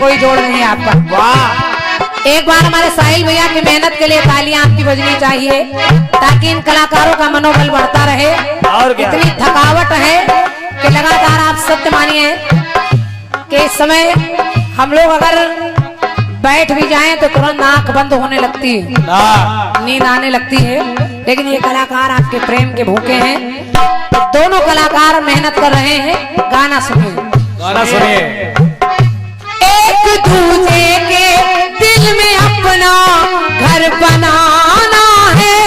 कोई जोड़ नहीं आपका। वाह! एक बार हमारे साहिल भैया की मेहनत के लिए तालियां आपकी बजनी चाहिए ताकि इन कलाकारों का मनोबल बढ़ता रहे। और क्या? इतनी थकावट है कि लगातार आप सत्य मानिए कि इस समय हम लोग अगर बैठ भी जाएं तो तुरंत आंख बंद होने लगती है, नींद आने लगती है। लेकिन ये कलाकार आपके प्रेम के भूखे हैं। तो दोनों कलाकार मेहनत कर रहे हैं। गाना सुनिए, गाना सुनिए। एक दूजे के दिल में अपना घर बनाना है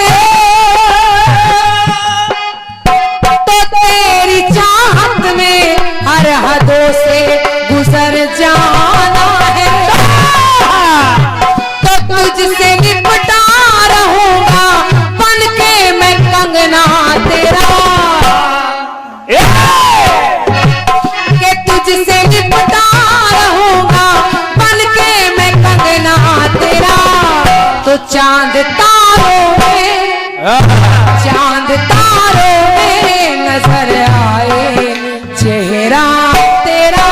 तो तेरी चाहत में हर हदों से गुजर जाना है। तो तुझसे निपटा रहूंगा बन के मैं कंगना तेरा, कि तुझसे निपटा तो चांद तारों में नजर आए चेहरा तेरा।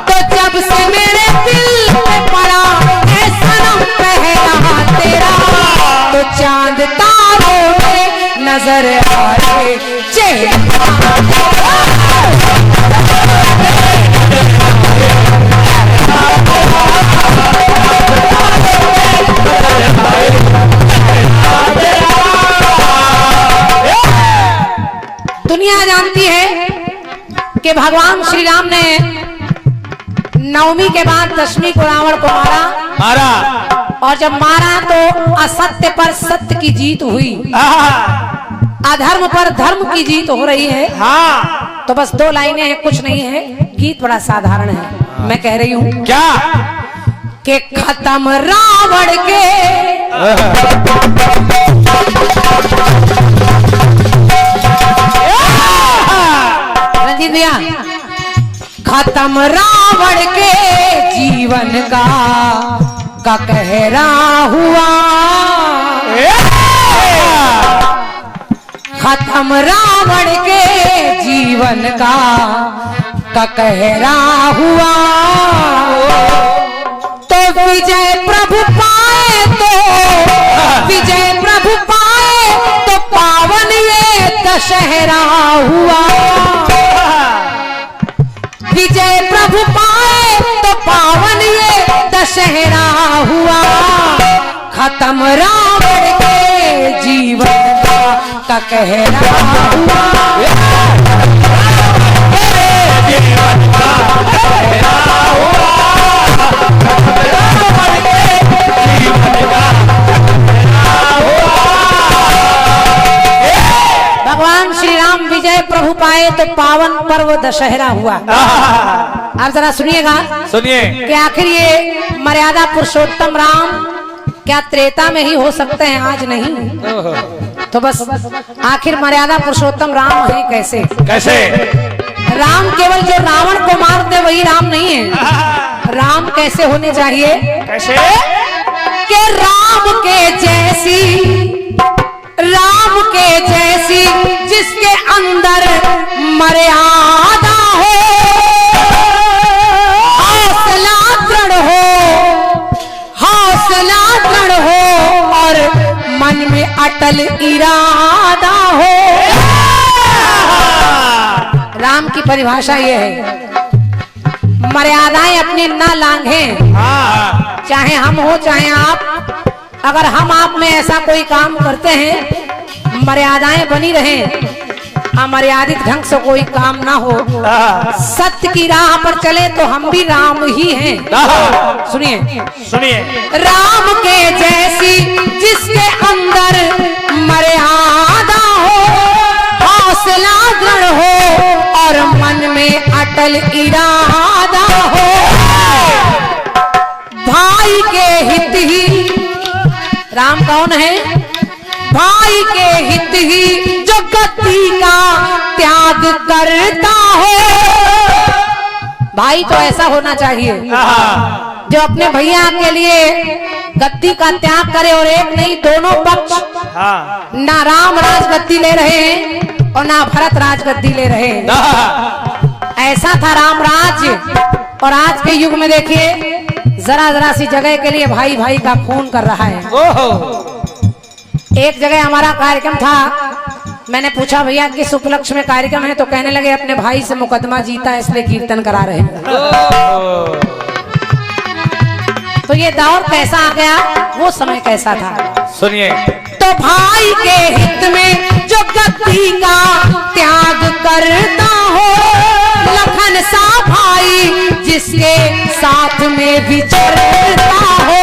तो जब से मेरे दिल में पड़ा है सनम पहला तेरा तो चांद तारों में नजर आए चेहरा तेरा। दुनिया जानती है कि भगवान श्री राम ने नवमी के बाद दशमी को रावण को मारा और जब मारा तो असत्य पर सत्य की जीत हुई, अधर्म पर धर्म की जीत हो रही है। तो बस 2 लाइनें हैं, कुछ नहीं है। गीत बड़ा साधारण है। मैं कह रही हूँ क्या कि खत्म रावण के रंजीत भैया, खत्म रावण के जीवन का कहरा हुआ, खत्म रावण के जीवन का कहरा हुआ। तो विजय प्रभु पाए तो पावन ये दशहरा हुआ। विजय प्रभु पाए तो पावन ये दशहरा हुआ। खत्म रावण के जीवन का कहरा हुआ। भगवान श्री राम विजय प्रभु पाए तो पावन पर्व दशहरा हुआ। आप जरा सुनिएगा, सुनिए कि आखिर ये मर्यादा पुरुषोत्तम राम क्या त्रेता में ही हो सकते हैं, आज नहीं। तो बस आखिर मर्यादा पुरुषोत्तम राम है कैसे? कैसे? राम केवल जो रावण को मार दे वही राम नहीं है। राम कैसे होने चाहिए? कैसे? कि राम के जैसी जिसके अंदर मर्यादा हो, हौसला दृढ़ हो और मन में अटल इरादा हो। राम की परिभाषा ये है, मर्यादाएं अपनी ना लांघें। चाहे हम हो चाहे आप, अगर हम आप में ऐसा कोई काम करते हैं, मर्यादाएं बनी रहें अमर्यादित ढंग से कोई काम ना हो, सत्य की राह पर चले तो हम भी राम ही हैं। सुनिए सुनिए, राम के जैसी जिसके अंदर मर्यादा हो, हौसला दृढ़ हो और मन में अटल इरादा हो, भाई के हित ही, राम कौन है? भाई के हित ही जो गद्दी का त्याग करता हो। भाई तो ऐसा होना चाहिए जो अपने भैया के लिए गद्दी का त्याग करे, और एक नहीं दोनों पक्ष, ना राम राज गद्दी ले रहे हैं और ना भरत राज गद्दी ले रहे हैं। ऐसा था राम राज्य। और आज के युग में देखिए जरा जरा सी जगह के लिए भाई भाई का खून कर रहा है। एक जगह हमारा कार्यक्रम था, मैंने पूछा भैया किस उपलक्ष्य में कार्यक्रम है, तो कहने लगे अपने भाई से मुकदमा जीता इसलिए कीर्तन करा रहे हैं। तो ये दौर कैसा आ गया, वो समय कैसा था। सुनिए, तो भाई के हित में जो गद्दी का त्याग करता हो, लखन सा भाई जिसके साथ में विचरता हो।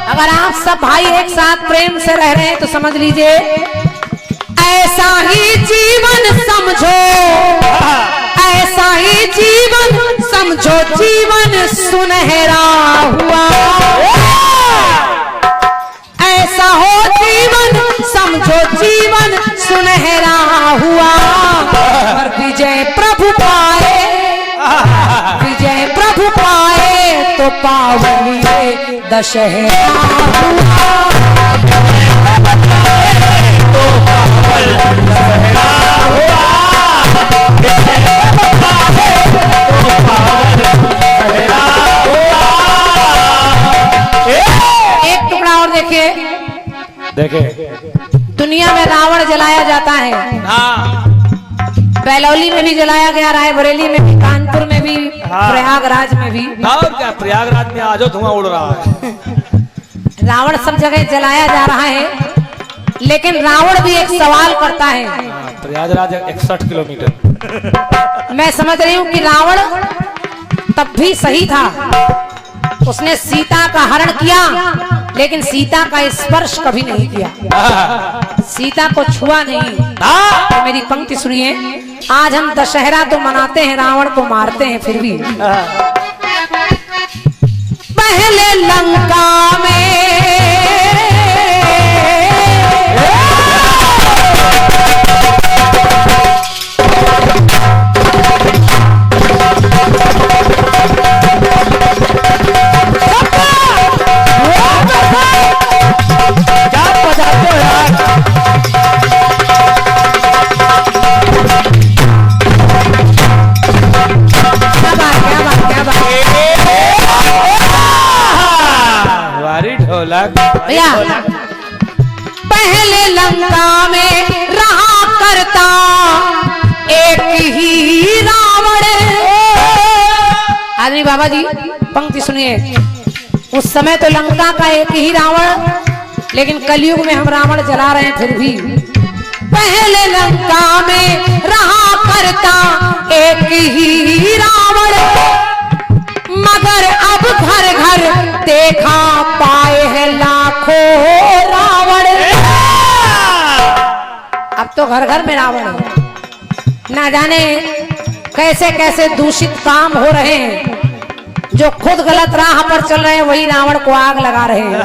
अगर आप सब भाई एक साथ प्रेम से रह रहे हैं तो समझ लीजिए ऐसा ही जीवन समझो, ऐसा ही जीवन समझो, जीवन सुनहरा हुआ। ऐसा हो जीवन समझो, जीवन सुनहरा हुआ। और विजय प्रभु पाए, विजय प्रभु पाए तो पावन ये दशहरा हुआ। एक टुकड़ा और देखिए, दुनिया में रावण जलाया जाता है। बेलौली में भी जलाया गया, रायबरेली में भी, कानपुर में भी, प्रयागराज में भी। और क्या, प्रयागराज में आज धुआं उड़ रहा है। रावण सब जगह जलाया जा रहा है, लेकिन रावण भी एक सवाल करता है। प्रयागराज 61 किलोमीटर। मैं समझ रही हूँ कि रावण तब भी सही था, उसने सीता का हरण किया, लेकिन सीता का स्पर्श कभी नहीं किया, सीता को छुआ नहीं। तो मेरी पंक्ति सुनिए, आज हम दशहरा तो मनाते हैं, रावण को मारते हैं, फिर भी पहले लंका में भैया, पहले लंका में रहा करता एक ही रावण। आदमी बाबा जी पंक्ति सुनिए, उस समय तो लंका का एक ही रावण, लेकिन कलयुग में हम रावण जला रहे हैं फिर भी। पहले लंका में रहा करता एक ही रावण, मगर अब घर घर देखा पाए हैं लाखों रावण। अब तो घर घर में रावण है, ना जाने कैसे कैसे दूषित काम हो रहे हैं। जो खुद गलत राह पर चल रहे हैं वही रावण को आग लगा रहे हैं।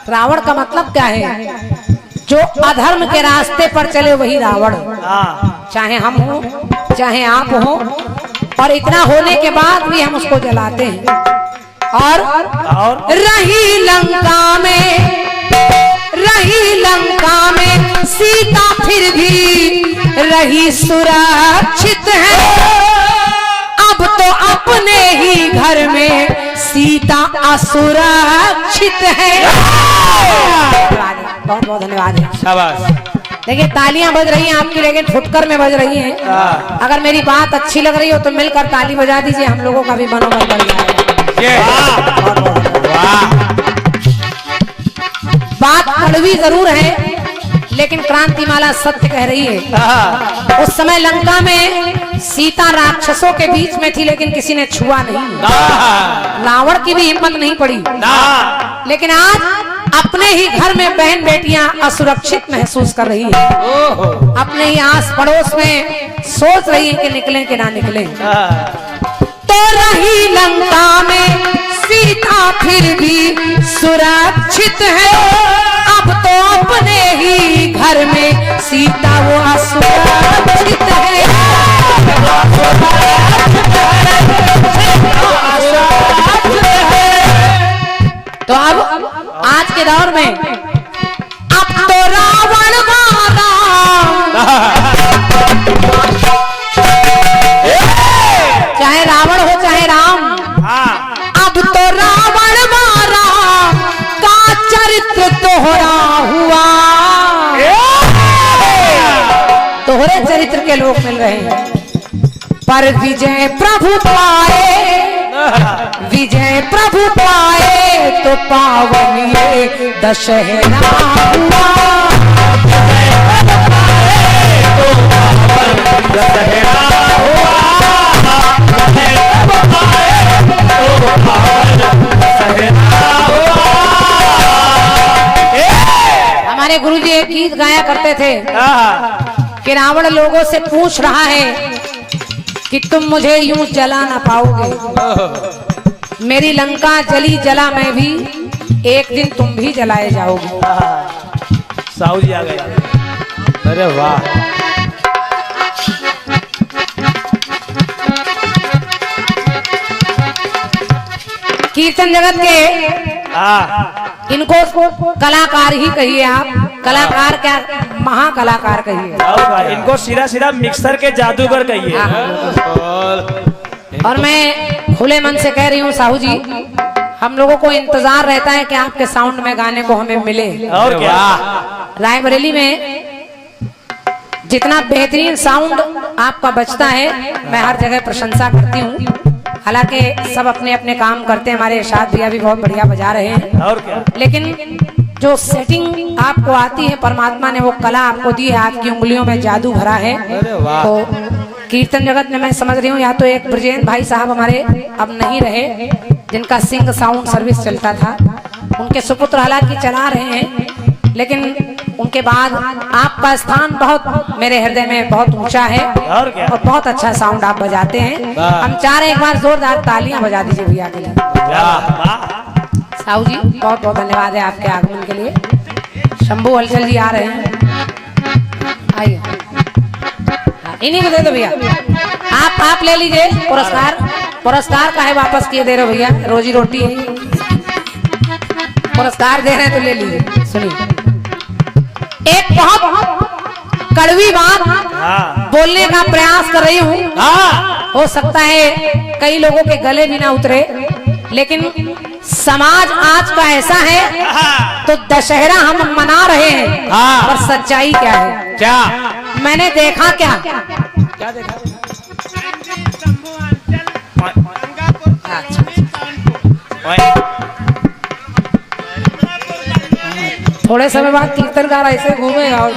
रावण का मतलब क्या है? जो अधर्म के रास्ते पर चले वही रावण, चाहे हम हो चाहे आप हो। और इतना होने के बाद भी हम उसको जलाते हैं। और रही लंका में सीता फिर भी रही सुरक्षित है। अब तो अपने ही घर में सीता असुरक्षित है। बहुत बहुत धन्यवाद है, शाबाश। देखिए तालियां बज रही हैं आपकी, लेकिन फुटकर में बज रही हैं। अगर मेरी बात अच्छी लग रही हो तो मिलकर ताली बजा दीजिए, हम लोगों का भी मनोबल बढ़ जाएगा। बात कड़वी जरूर है, लेकिन क्रांतिमाला सत्य कह रही है। उस समय लंका में सीता राक्षसों के बीच में थी, लेकिन किसी ने छुआ नहीं। रावण की भी हिम्मत नहीं पड़ी। लेकिन आज अपने ही घर में बहन बेटियां असुरक्षित महसूस कर रही है। अपने ही आस पड़ोस में सोच रही है कि निकलें कि ना निकलें। तो रही लंका में सीता फिर भी सुरक्षित है। अब तो अपने ही घर में सीता वो असुरक्षित है। तो अब आज के दौर में अब तो रावण मारा, चाहे रावण हो चाहे राम, अब तो रावण मारा का चरित्र दोहरा हुआ। दोहरे चरित्र के लोग मिल रहे हैं। पर विजय प्रभु पाए, विजय प्रभु पाए तो पावन ये दशहरा हुआ। हमारे गुरुजी एक गीत गाया करते थे कि रावण लोगों से पूछ रहा है कि तुम मुझे यूं जला ना पाओगे। मेरी लंका जली जला मैं भी, एक दिन तुम भी जलाए जाओगे। साहू जी आ गए। अरे वाह। कीर्तन जगत के इनको कलाकार ही कहिए आप, कलाकार क्या महाकलाकार कहिए। इनको सीधा सीधा मिक्सर के जादूगर कहिए। और मैं खुले मन से कह रही हूँ साहू जी, हम लोगों को इंतजार रहता है कि आपके साउंड में गाने को हमें मिले। और क्या, रायबरेली में जितना बेहतरीन साउंड आपका बजता है, मैं हर जगह प्रशंसा करती हूँ। हालांकि सब अपने अपने काम करते हैं, हमारे इरशाद भैया भी बहुत बढ़िया बजा रहे हैं। और क्या, लेकिन जो सेटिंग आपको आती है, परमात्मा ने वो कला आपको दी है, आपकी उंगलियों में जादू भरा है। तो कीर्तन जगत में मैं समझ रही हूँ, या तो एक ब्रजेंद्र भाई साहब हमारे अब नहीं रहे, जिनका सिंह साउंड सर्विस चलता था, उनके सुपुत्र हालांकि चला रहे हैं, लेकिन उनके बाद आपका स्थान बहुत मेरे हृदय में बहुत ऊंचा है। और क्या, और बहुत अच्छा साउंड आप बजाते हैं। हम चाह रहे हैं एक बार जोरदार तालियां बजा दीजिए भैया के लिए। साहू जी बहुत बहुत धन्यवाद है आपके आगमन के लिए। शंभू हलचल जी आ रहे हैं, आइए। इन्हीं को दे दो भैया, आप ले लीजिए पुरस्कार। पुरस्कार का है वापस किए दे रहे हो भैया, रोजी रोटी है, पुरस्कार दे रहे हैं तो ले लीजिए। सुनिए, एक बहुत कड़वी बात बोलने का प्रयास कर रही हूँ। हो सकता है कई लोगों के गले भी ना उतरे, लेकिन समाज आज का ऐसा है तो दशहरा हम मना रहे हैं, पर सच्चाई क्या है? क्या मैंने देखा क्या देखा? थोड़े समय बाद कीर्तनकार ऐसे घूमेगा और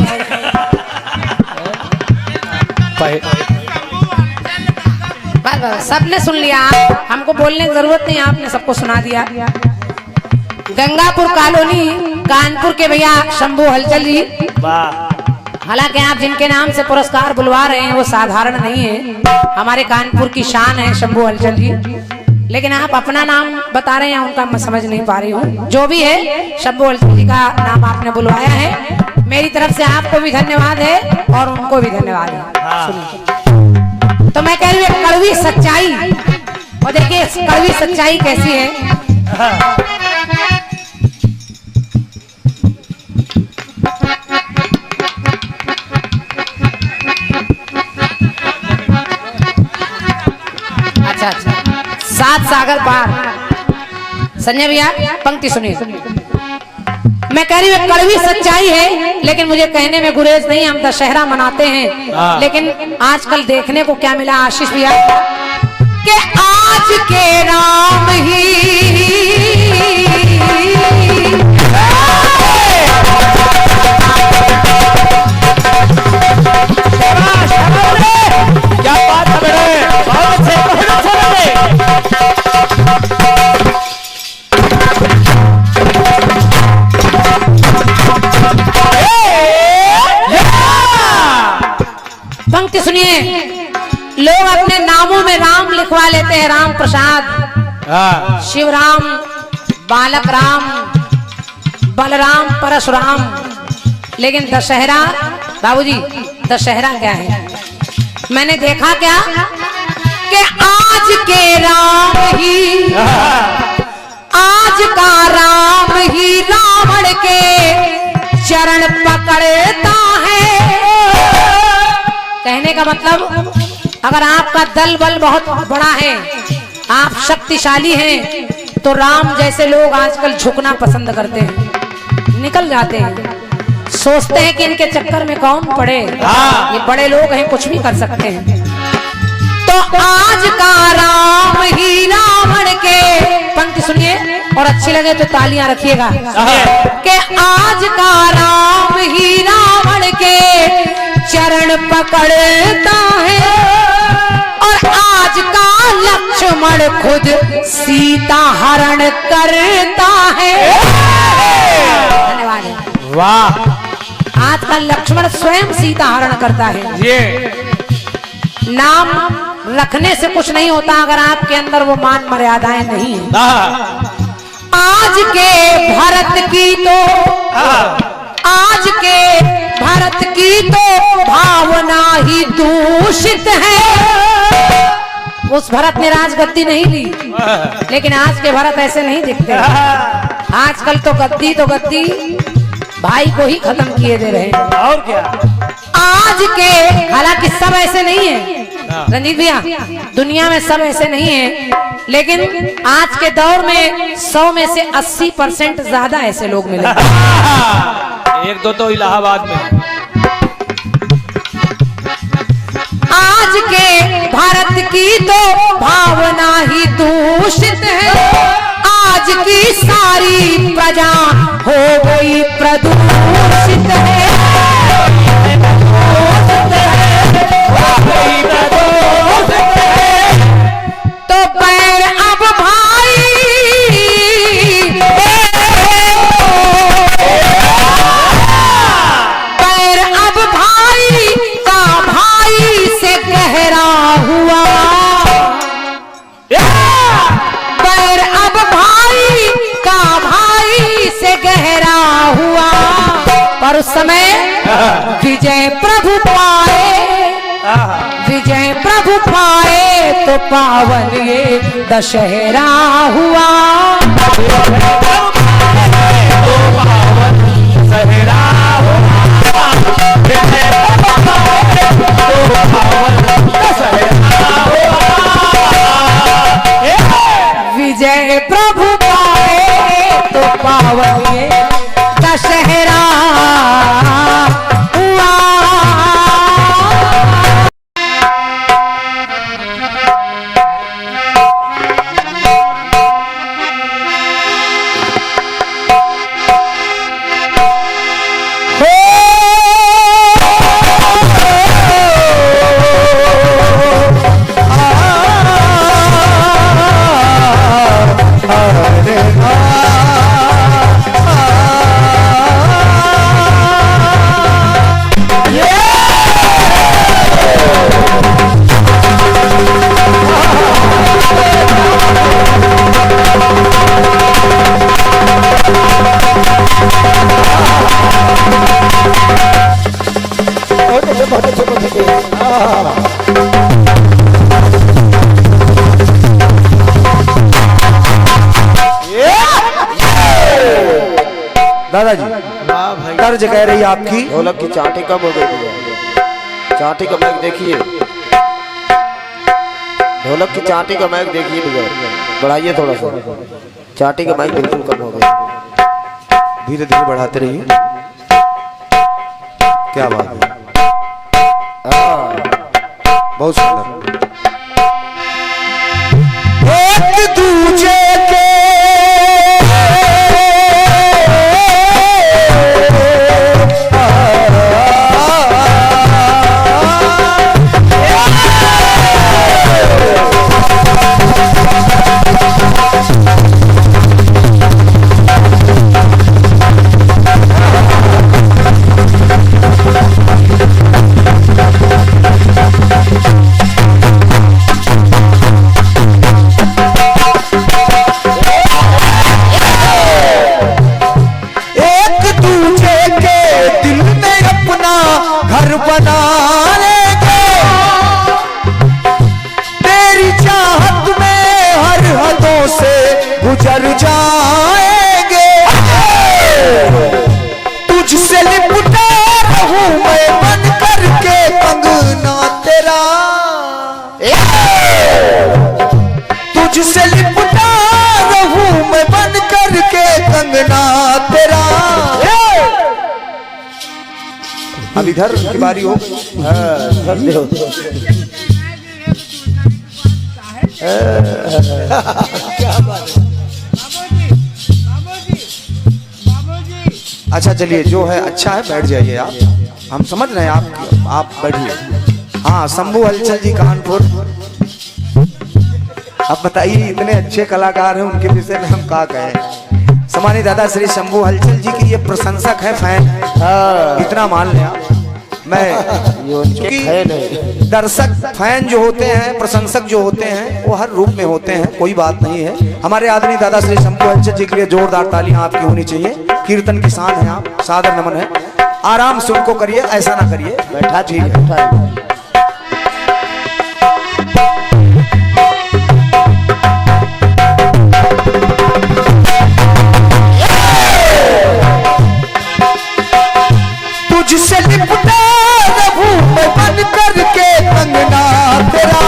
बस सबने सुन लिया। आप हमको बोलने की जरूरत नहीं, आपने सबको सुना दिया। गंगापुर कॉलोनी कानपुर के भैया शंभू हलचल जी, हालांकि आप जिनके नाम से पुरस्कार बुलवा रहे हैं वो साधारण नहीं है, हमारे कानपुर की शान है शंभू हलचल जी, लेकिन आप अपना नाम बता रहे हैं, उनका मैं समझ नहीं पा रही हूँ। जो भी है, शंभू हलचल जी का नाम आपने बुलवाया है, मेरी तरफ से आपको भी धन्यवाद है और उनको भी धन्यवाद है। सुनिए, तो मैं कह रही हूँ कड़वी सच्चाई, और देखिए कड़वी सच्चाई कैसी है। अच्छा, सात सागर पार। संजय भैया पंक्ति सुनिए। मैं कह रही हूँ कड़वी सच्चाई है, लेकिन मुझे कहने में गुरेज नहीं, हम दशहरा मनाते हैं, लेकिन आजकल देखने को क्या मिला आशीष भैया, कि आज के राम ही पंक्ति सुनिए, लोग अपने नामों में राम लिखवा लेते हैं, राम प्रसाद, हाँ शिवराम, बालक राम, बलराम, परशुराम। लेकिन दशहरा, बाबूजी दशहरा क्या है? मैंने देखा क्या कि आज के राम ही, आज का राम ही रावण के चरण पकड़ता है। कहने का मतलब, अगर आपका दल बल बहुत बड़ा है, आप शक्तिशाली हैं, तो राम जैसे लोग आजकल झुकना पसंद करते हैं, निकल जाते हैं, सोचते हैं कि इनके चक्कर में कौन पड़े, ये बड़े लोग हैं, कुछ भी कर सकते हैं। तो आज का राम ही रावण के, पंक्ति सुनिए और अच्छी लगे तो तालियां रखिएगा, कि आज का राम ही रावण के चरण पकड़ता है, और आज का लक्ष्मण खुद सीता हरण करता है। धन्यवाद। वाह, आज का लक्ष्मण स्वयं सीता हरण करता है। ये नाम रखने से कुछ नहीं होता अगर आपके अंदर वो मान मर्यादाएं नहीं है। आज के भारत की तो, आज के भारत की तो भावना ही दूषित है। उस भरत ने राजगद्दी नहीं ली, लेकिन आज के भरत ऐसे नहीं दिखते। आजकल तो गद्दी भाई को ही खत्म किए दे रहे हैं। और क्या, आज के, हालांकि सब ऐसे नहीं है रंजीत भैया, दुनिया में सब ऐसे नहीं है, लेकिन आज के दौर में 100 में से 80% ज्यादा ऐसे लोग मिले। एक दो तो इलाहाबाद में। आज के भारत की तो भावना ही दूषित है, आज की सारी प्रजा हो गई प्रदूषित है। तो पैर अब भाई, पैर अब भाई का भाई से गहरा हुआ, पैर अब भाई का भाई से गहरा हुआ। पर उस समय विजय प्रभु पाए, विजय प्रभु पाए तो पावन ये दशहरा हुआ। विजय प्रभु पाए तो पावन ये दशहरा हुआ। दादाजी तर्ज कह रही आपकी। ढोलक की चाटी कम हो गई भैया, चाटी का मैक देखिए, ढोलक की चाटी का मैक देखिए भैया, बढ़ाइए थोड़ा सा, चाटी का मैक बिल्कुल कम हो गया। धीरे धीरे बढ़ाते रहिए। क्या बात है, बहुत सुंदर। एक दूजे के घर बना लेंगे, तेरी चाहत में हर हदों से गुजर जाएंगे। तुझसे लिपटा रहूं मैं बन करके कंगना तेरा, तुझसे लिपटा रहूं मैं बन करके कंगना तेरा। अब इधर की बारी हो। अच्छा चलिए, जो है अच्छा है, बैठ जाइए आप, हम समझ रहे हैं आप बैठिए। हाँ, शंभू हलचल जी कानपुर। अब बताइए, इतने अच्छे कलाकार हैं, उनके विषय में हम क्या कहें। सम्मानित दादा श्री शंभू हलचल जी की ये प्रशंसक है, फैन। इतना मान लें आप। मैं क्योंकि दर्शक फैन जो होते हैं, प्रशंसक जो होते हैं, वो हर रूप में होते हैं, कोई बात नहीं है। हमारे आदरणीय दादा श्री शंभू हलचल जी के लिए जोरदार तालियां आपकी होनी चाहिए। कीर्तन किसान है आप, सादर नमन है। आराम से उनको करिए, ऐसा ना करिए। बैठा, ठीक है। तुझसे लिपटा रहूं मैं बन करके कंगना तेरा,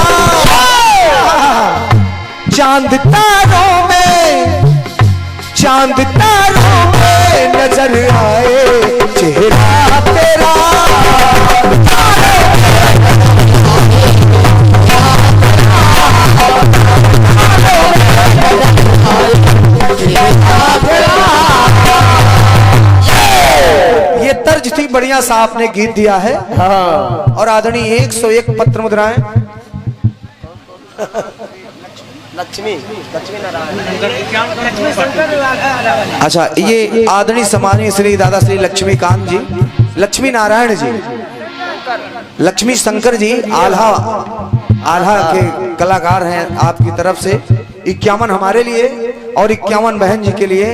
चांद तारों में नजर आए चेहरा तेरा। ये तर्ज थी, बढ़िया सा आपने गीत दिया है। और आदरणीय 101 पत्र मुद्राएं। लक्ष्मी नारायण। अच्छा, ये आदरणीय सम्मानीय श्री दादा श्री लक्ष्मीकांत जी, लक्ष्मी नारायण जी, लक्ष्मी शंकर जी आल्हा के कलाकार हैं आपकी तरफ से। 51 हमारे लिए और 51 बहन जी के लिए।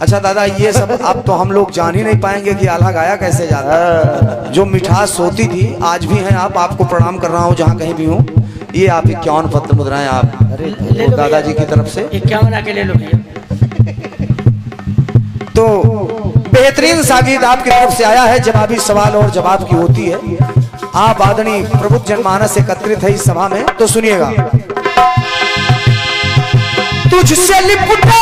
अच्छा दादा, ये सब अब तो हम लोग जान ही नहीं पाएंगे कि आल्हा गाया कैसे जाता है। जो मिठास होती थी आज भी है। आपको प्रणाम कर रहा हूँ जहाँ कहीं भी हूँ। ये आप 51 पत्र मुद्राएं आप दादाजी की तरफ से 51 आके ले लो भैया। तो बेहतरीन सा गीत आपकी तरफ से आया है, जवाबी सवाल और जवाब की होती है। आप आदरणीय प्रबुद्ध जनमानस एकत्रित है इस सभा में, तो सुनिएगा। तुझसे लिपटा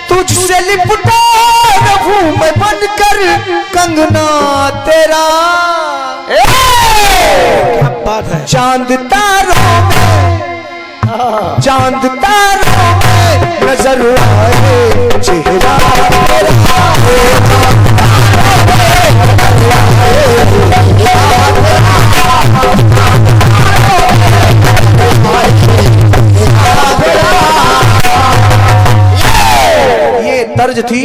तुझसे लिपटा रहूं मैं बनकर कंगना तेरा। क्या बात है। चांद तारों में नजर आए चेहरा ये तर्ज थी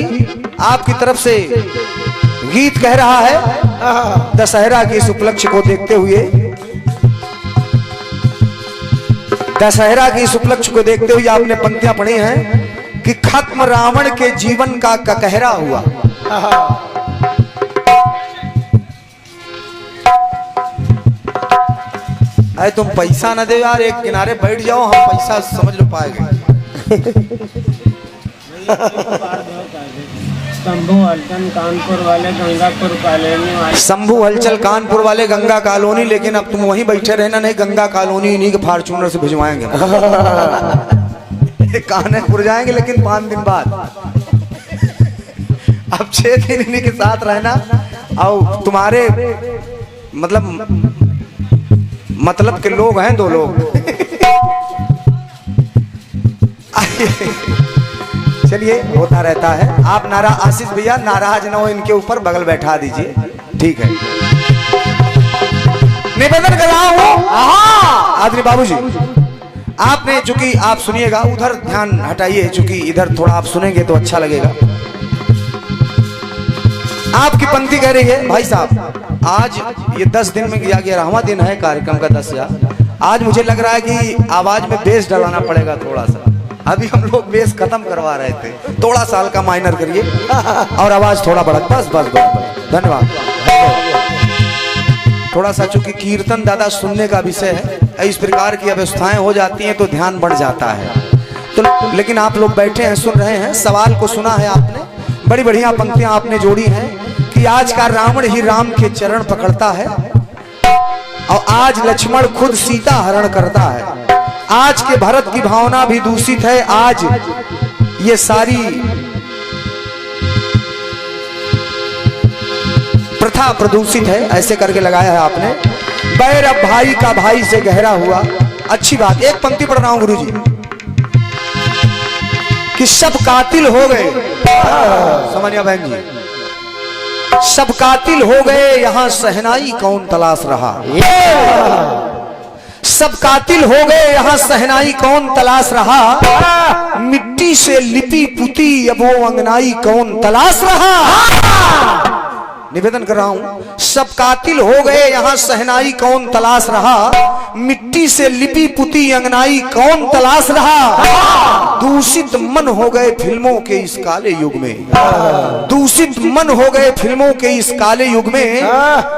आपकी तरफ से। गीत कह रहा है दशहरा के इस उपलक्ष्य को देखते हुए, दशहरा के इस उपलक्ष्य को देखते हुए आपने पंक्तियां पढ़ी हैं कि खत्म रावण के जीवन का कहरा हुआ। अरे तुम पैसा ना दे यार, एक किनारे बैठ जाओ, हम पैसा समझ लो पाएंगे। शंभू हलचल कानपुर वाले गंगापुर कॉलोनी वाले, शंभू हलचल कानपुर वाले गंगा कॉलोनी। लेकिन अब तुम वहीं बैठे रहना, नहीं गंगा कॉलोनी इन्हीं के फार्चूनर से भिजवाएंगे। कानपुर जाएंगे लेकिन 5 दिन बाद। अब 6 दिन इन्हीं के साथ रहना। और तुम्हारे मतलब के लोग हैं 2 लोग। चलिए, होता रहता है। आप आशीष भैया नाराज न हो, इनके ऊपर बगल बैठा दीजिए, ठीक है। निवेदन कर रहा हूं आदरणीय बाबूजी, आपने चूंकि आप सुनिएगा, उधर ध्यान हटाइए, चूंकि इधर थोड़ा आप सुनेंगे तो अच्छा लगेगा। आपकी पंक्ति कह रही है भाई साहब, आज ये 10 दिन में 11वां दिन है कार्यक्रम का 10 आज मुझे लग रहा है कि आवाज में बेस डलाना पड़ेगा थोड़ा सा। अभी हम लोग बेस खत्म करवा रहे थे, थोड़ा सा हल्का माइनर करिए और आवाज थोड़ा बढ़ा, बस बस बस, धन्यवाद। थोड़ा सा चूंकि कीर्तन दादा सुनने का विषय है, इस प्रकार की अवस्थाएं हो जाती हैं तो ध्यान बढ़ जाता है। तो लेकिन आप लोग बैठे हैं, सुन रहे हैं, सवाल को सुना है आपने, बड़ी बढ़िया पंक्तियां आपने जोड़ी हैं कि आज का रावण ही राम के चरण पकड़ता है और आज लक्ष्मण खुद सीता हरण करता है। आज के भरत की भावना भी दूषित है, आज ये सारी प्रथा प्रदूषित है, ऐसे करके लगाया है आपने। बैर अब भाई का भाई से गहरा हुआ, अच्छी बात। एक पंक्ति पढ़ रहा हूं गुरुजी कि सब कातिल हो गए, समझिए बहन जी, सब कातिल हो गए यहां सहनाई कौन तलाश रहा। सब कातिल हो गए यहां सहनाई कौन तलाश रहा, मिट्टी से लिपी पुती अब वो अंगनाई कौन तलाश रहा। निवेदन कर रहा हूं, सब कातिल हो गए यहां सहनाई कौन तलाश रहा, मिट्टी से लिपि पुती अंगनाई कौन तलाश रहा। दूषित मन हो गए फिल्मों के इस काले युग में, दूषित मन हो गए फिल्मों के इस काले युग में,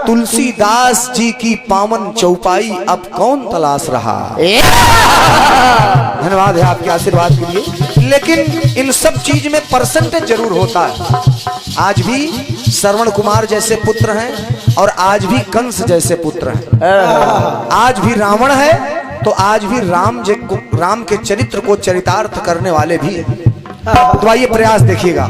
तुलसीदास जी की पावन चौपाई अब कौन तलाश रहा। धन्यवाद है आपके आशीर्वाद के लिए। लेकिन इन सब चीज में परसेंटेज जरूर होता है। आज भी श्रवण कुमार जैसे पुत्र हैं और आज भी कंस जैसे पुत्र हैं, आज भी रावण है तो आज भी राम के चरित्र को चरितार्थ करने वाले भी। तो आइए प्रयास देखिएगा।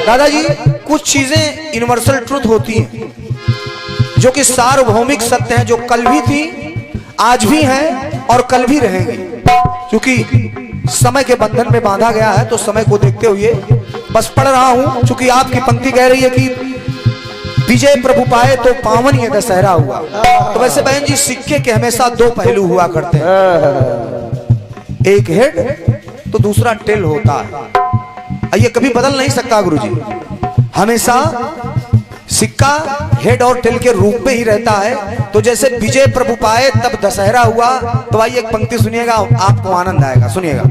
दादाजी, कुछ चीजें यूनिवर्सल ट्रुथ होती हैं जो कि सार्वभौमिक सत्य हैं, जो कल भी थी, आज भी हैं और कल भी रहेंगी। क्योंकि समय के बंधन में बांधा गया है तो समय को देखते हुए बस पढ़ रहा हूं। क्योंकि आपकी पंक्ति कह रही है कि विजय प्रभु पाए तो पावन ये दशहरा हुआ। तो वैसे बहन जी, सिक्के के हमेशा दो पहलू हुआ करते हैं, एक हेड तो दूसरा टेल होता है। ये कभी बदल नहीं सकता गुरुजी, हमेशा सिक्का हेड और टेल के रूप में ही रहता है। तो जैसे विजय प्रभु पाए तब दशहरा हुआ। तो आइए एक पंक्ति सुनिएगा, आपको आनंद आएगा, सुनिएगा।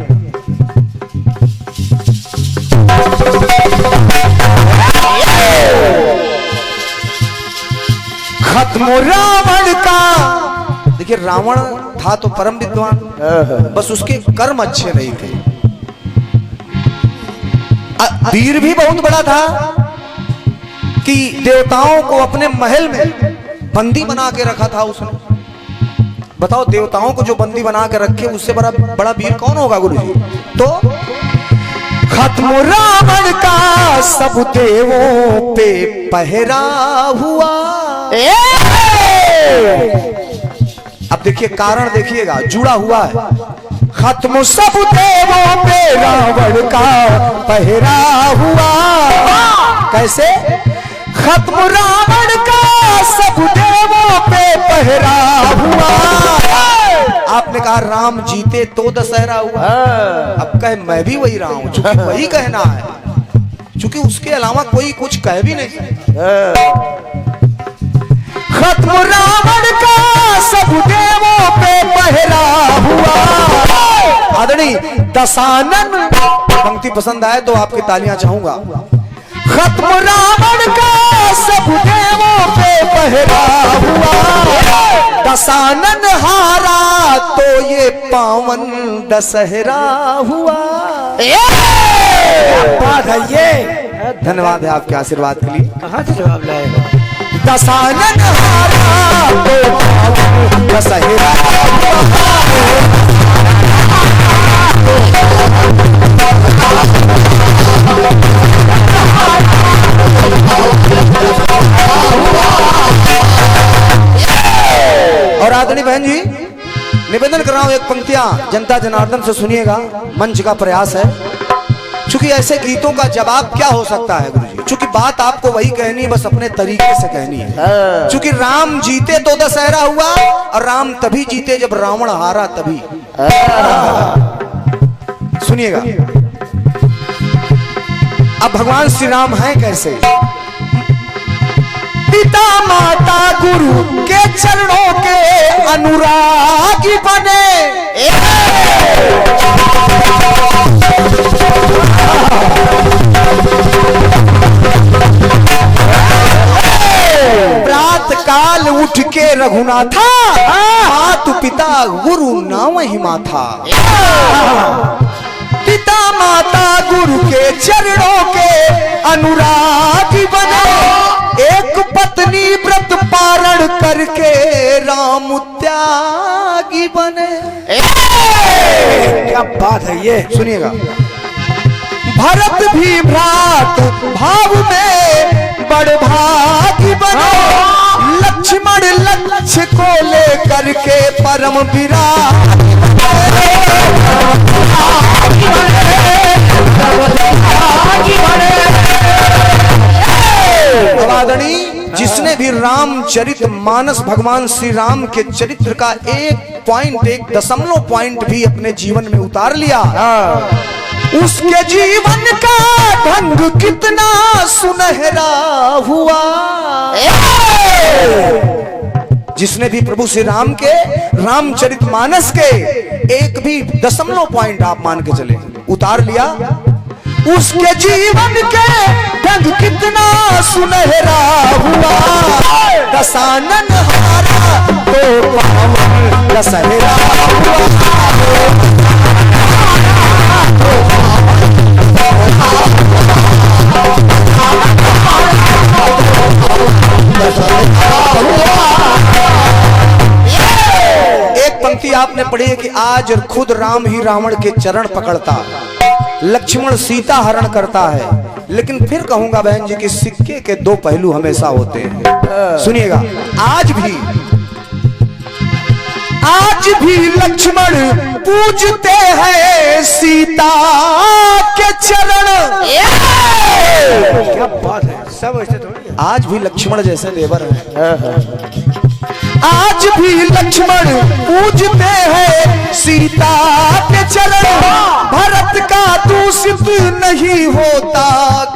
खत्म रावण का, देखिए रावण था तो परम विद्वान, बस उसके कर्म अच्छे नहीं थे। वीर भी बहुत बड़ा था कि देवताओं को अपने महल में बंदी बना के रखा था उसने। बताओ, देवताओं को जो बंदी बना के रखे उससे बड़ा वीर कौन होगा गुरुजी। तो खत्म रावण का सब देवों पे पहरा हुआ। अब देखिए कारण देखिएगा, जुड़ा हुआ है। खत्म सब देवों पे रावण का पहरा हुआ। कैसे? खत्म रावण का सब देवों पे पहरा हुआ। आपने कहा राम जीते तो दशहरा हुआ। अब कहे मैं भी वही रहा हूं, चूंकि वही कहना है, चूंकि उसके अलावा कोई कुछ कह भी नहीं। खत्म रावण का सब देवों पे पहरा हुआ। आदरणीय दशानन पंक्ति पसंद आए तो आपकी तालियां चाहूंगा। खत्म रावण का सब देवों पे पहरा हुआ। दशानन हारा तो ये पावन दशहरा हुआ। बात है ये। धन्यवाद है आपके आशीर्वाद के लिए। कहाँ से जवाब लाएगा? दशानन हारा तो पावन दशहरा हुआ। निवेदन कर रहा हूं, एक पंक्तियां जनता जनार्दन से सुनिएगा, मंच का प्रयास है। चूंकि ऐसे गीतों का जवाब क्या हो सकता है गुरुजी, चूंकि बात आपको वही कहनी है, बस अपने तरीके से कहनी है। चूंकि राम जीते तो दशहरा हुआ, और राम तभी जीते जब रावण हारा तभी। सुनिएगा, अब भगवान श्री राम हैं कैसे? पिता माता गुरु के चरणों के अनुरागी बने, प्रात काल उठ के रघुनाथा, मातु पिता गुरु नाम ही माथा। पिता माता गुरु के चरणों के अनुरागी बने, एक पत्नी व्रत पारण करके राम त्यागी बने। क्या बात है ये, सुनिएगा। भरत भी भ्रात भाव में बड़ भागी बने, लक्ष्मण लक्ष्य को लेकर के परम विराट आदरणी। जिसने भी रामचरित मानस भगवान श्री राम के चरित्र का एक पॉइंट, एक दशमलव पॉइंट भी अपने जीवन में उतार लिया, उसके जीवन का ढंग कितना सुनहरा हुआ। जिसने भी प्रभु श्री राम के रामचरित मानस के एक भी दशमलव पॉइंट आप मान के चले उतार लिया, उसके जीवन के ढंग कितना सुनहरा हुआ। दशानन हारा तो पावन दशहरा हुआ। एक पंक्ति आपने पढ़ी है कि आज खुद राम ही रावण के चरण पकड़ता, लक्ष्मण सीता हरण करता है। लेकिन फिर कहूंगा बहन जी कि सिक्के के दो पहलू हमेशा होते हैं। सुनिएगा, आज भी लक्ष्मण पूजते हैं सीता के चरण। क्या बात है, सब ऐसे थोड़ी, आज भी लक्ष्मण जैसे देवर हैं। आज भी लक्ष्मण पूजते हैं सीता के चरण, भरत का दूषित नहीं होता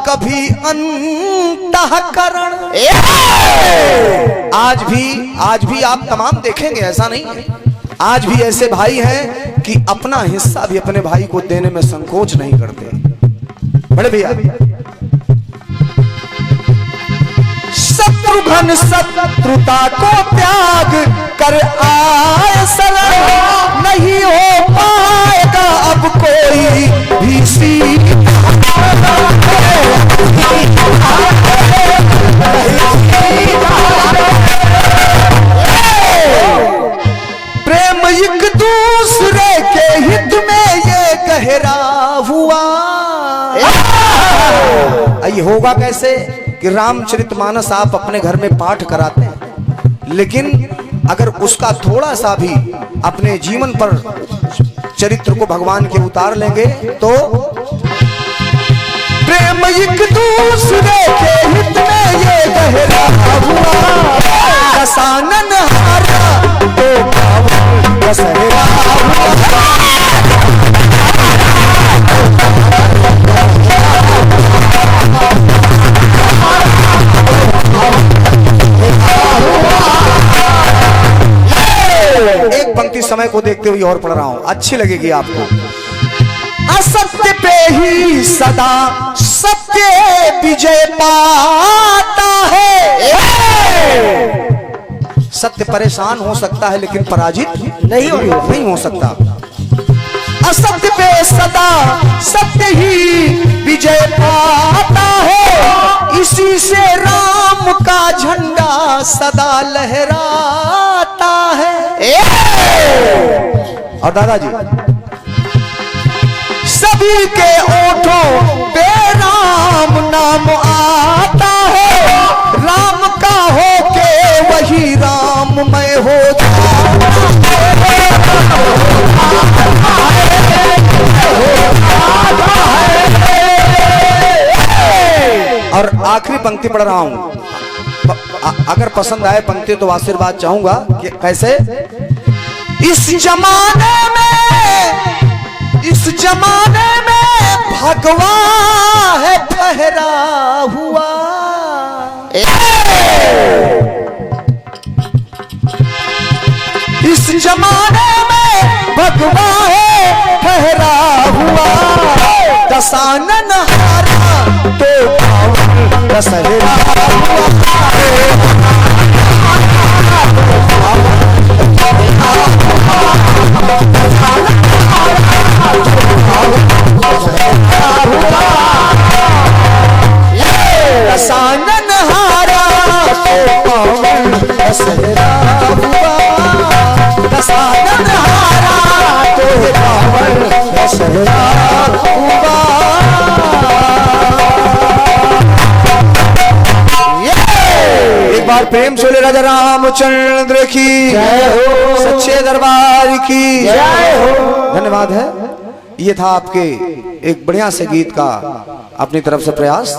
कभी अंतःकरण। आज भी आप तमाम देखेंगे, ऐसा नहीं है, आज भी ऐसे भाई हैं कि अपना हिस्सा भी अपने भाई को देने में संकोच नहीं करते। बड़े भैया, शत्रुघ्न शत्रुता को त्याग कर आए शरण, नहीं हो पाएगा अब कोई भी प्रेम एक दूसरे के हित में ये गहरा हुआ। ये होगा कैसे कि रामचरितमानस आप अपने घर में पाठ कराते हैं, लेकिन अगर उसका थोड़ा सा भी अपने जीवन पर चरित्र को भगवान के उतार लेंगे तो प्रेम एक दूसरे के हित में ये गहरा हुआ। दशानन हारा तो पावन दशहरा हुआ। एक पंक्ति समय को देखते हुए और पढ़ रहा हूं, अच्छी लगेगी आपको। असत्य पे ही सदा सत्य विजय पाता है। सत्य परेशान हो सकता है लेकिन पराजित नहीं हो सकता। असत्य पे सदा सत्य ही विजय पाता है, इसी से राम का झंडा सदा लहराता है। और दादाजी, सभी के ओठों पे राम नाम आता है, राम का हो के वही राम मैं हो जाता है। आखिरी पंक्ति पढ़ रहा हूं। अगर पसंद आए पंक्ति तो आशीर्वाद चाहूंगा कि कैसे। इस जमाने में भगवा है ठहरा हुआ, इस जमाने में भगवा है ठहरा हुआ, दसानन हारा तो दशहरा दसानन हारा तो दशहरा हुआ, दसानन हारा तो दशहरा हुआ। एक बार प्रेम से बोले राजा रामचंद्र की जय हो, सच्चे दरबार की जय हो। धन्यवाद है। ये था आपके एक बढ़िया से गीत का अपनी तरफ से प्रयास।